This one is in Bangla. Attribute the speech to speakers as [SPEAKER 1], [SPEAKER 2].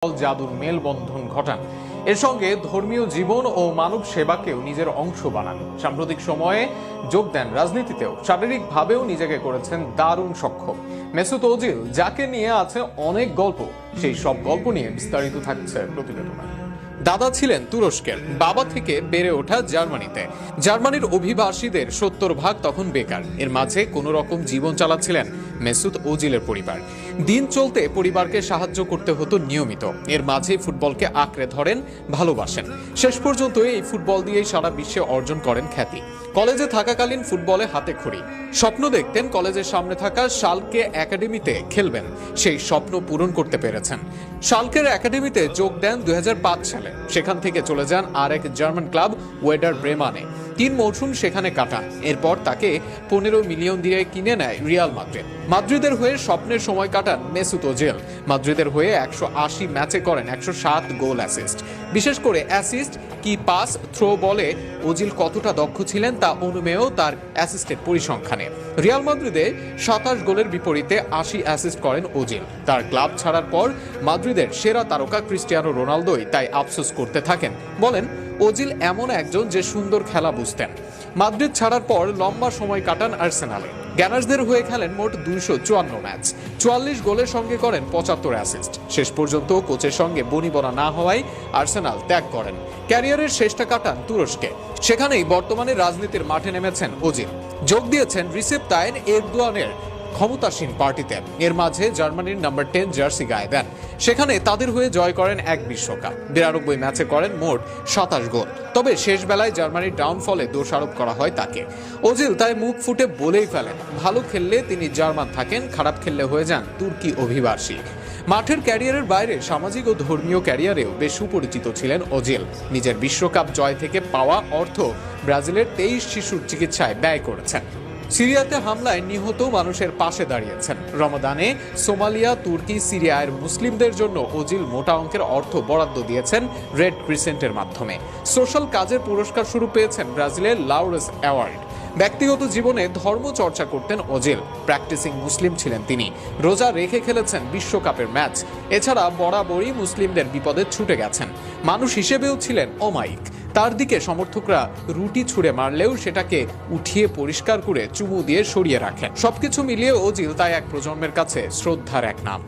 [SPEAKER 1] জাদুর মেলবন্ধন ঘটান। এর সঙ্গে ধর্মীয় জীবন ও মানব সেবাকেও নিজের অংশ বানান। সাম্প্রতিক সময়ে যোগ দেন রাজনীতিতেও। শারীরিকভাবেও নিজেকে করেছেন দারুণ সক্ষম মেসুত ওজিল, যাকে নিয়ে আছে অনেক গল্প। সেই সব গল্প নিয়ে বিস্তারিত থাকছে প্রতিবেদনে। দাদা ছিলেন তুরস্কের, বাবা থেকে বেড়ে ওঠা জার্মানিতে। জার্মানির অভিবাসীদের 70% তখন বেকার। এর মাঝে কোনো রকম জীবন চালাচ্ছিলেন মেসুত ওজিলের পরিবার। দিন চলতে পরিবারকে সাহায্য করতে হতো নিয়মিত। এর মাঝে ফুটবলকে আঁকড়ে ধরেন, ভালোবাসেন। শেষ পর্যন্ত এই ফুটবল দিয়েই সারা বিশ্বে অর্জন করেন খ্যাতি। কলেজে থাকাকালীন ফুটবলে হাতে খড়ি। স্বপ্ন দেখতেন কলেজের সামনে থাকা শালকে একাডেমিতে খেলবেন। সেই স্বপ্ন পূরণ করতে পেরেছেন। শালকের একাডেমিতে যোগ দেন 2005 সালে। সেখান থেকে চলে যান আর এক জার্মান ক্লাব ওয়েডার ব্রেমানে। 3 মৌসুম সেখানে কাটান। এরপর তাকে 15 মিলিয়ন দিয়ে কিনে নেয় রিয়াল মাদ্রিদ। মাদ্রিদের হয়ে স্বপ্নের সময় কাটান মেসুত ওজিল। মাদ্রিদের হয়ে 180 ম্যাচে করেন 107 গোল অ্যাসিস্ট। বিশেষ করে অ্যাসিস্ট কি পাস থ্রো বলে ওজিল কতটা দক্ষ ছিলেন তা অনুমেয় তার অ্যাসিস্টের পরিসংখ্যানে। রিয়াল মাদ্রিদে 27 গোলের বিপরীতে 80 অ্যাসিস্ট করেন ওজিল। তার ক্লাব ছাড়ার পর মাদ্রিদের সেরা তারকা ক্রিস্টিয়ানো রোনালদোই তাই আফসোস করতে থাকেন। বলেন, ওজিল এমন একজন যে সুন্দর খেলা বুঝতেন। মাদ্রিদ ছাড়ার পর লম্বা সময় কাটান আর্সেনালে। গ্যানার্সদের হয়ে খেলেন মোট 254 ম্যাচ, 44 গোলের সঙ্গে করেন 75 অ্যাসিস্ট। শেষ পর্যন্ত কোচের সঙ্গে বনিবনা না হওয়ায় আর্সেনাল ত্যাগ করেন। ক্যারিয়ারের শেষটা কাটান তুরস্কে। সেখানেই বর্তমানে রাজনীতির মাঠে নেমেছেন ওজিল। যোগ দিয়েছেন রিসেপ তাইয়েপ এরদোয়ানের ক্ষমতাসীন পার্টিতে। এর মাঝে জার্মানির নাম্বার 10 জার্সি গায়ে দেন। সেখানে তাদের হয়ে জয় করেন এক বিশ্বকাপ। 92 ম্যাচে করেন মোট 27 গোল। তবে শেষ বেলায় জার্মানির ডাউনফলে দোষারোপ করা হয় তাকে। ওজিল তাই মুখ ফুটে বলেই ফেলেন, ভালো খেললে তিনি জার্মান থাকেন, খারাপ খেললে হয়ে যান তুর্কি অভিবাসী। মাঠের ক্যারিয়ারের বাইরে সামাজিক ও ধর্মীয় ক্যারিয়ারেও বেশ সুপরিচিত ছিলেন ওজিল। নিজের বিশ্বকাপ জয় থেকে পাওয়া অর্থ ব্রাজিলের 23 শিশুর চিকিৎসায় ব্যয় করেছেন। সিরিয়াতে হামলায় নিহত মানুষের পাশে দাঁড়িয়েছেন। রমাদানে সোমালিয়া, তুর্কি, সিরিয়ার মুসলিমদের জন্য ওজিল মোটা অঙ্কের অর্থ বরাদ্দ দিয়েছেন রেড ক্রিসেন্টের মাধ্যমে। সোশ্যাল কাজের পুরস্কার স্বরূপ পেয়েছেন ব্রাজিলের লাউরেস অ্যাওয়ার্ড। ব্যক্তিগত জীবনে ধর্ম চর্চা করতেন ওজিল। প্র্যাকটিসিং মুসলিম ছিলেন তিনি। রোজা রেখে খেলেছেন বিশ্বকাপের ম্যাচ। এছাড়া বরাবরই মুসলিমদের বিপদে ছুটে গেছেন। মানুষ হিসেবেও ছিলেন অমায়িক। তার দিকে সমর্থকরা রুটি ছুঁড়ে মারলেও সেটাকে উঠিয়ে পরিষ্কার করে চুমু দিয়ে সরিয়ে রাখেন। সবকিছু মিলিয়ে ওজিল তাই এক প্রজন্মের কাছে শ্রদ্ধার এক নাম।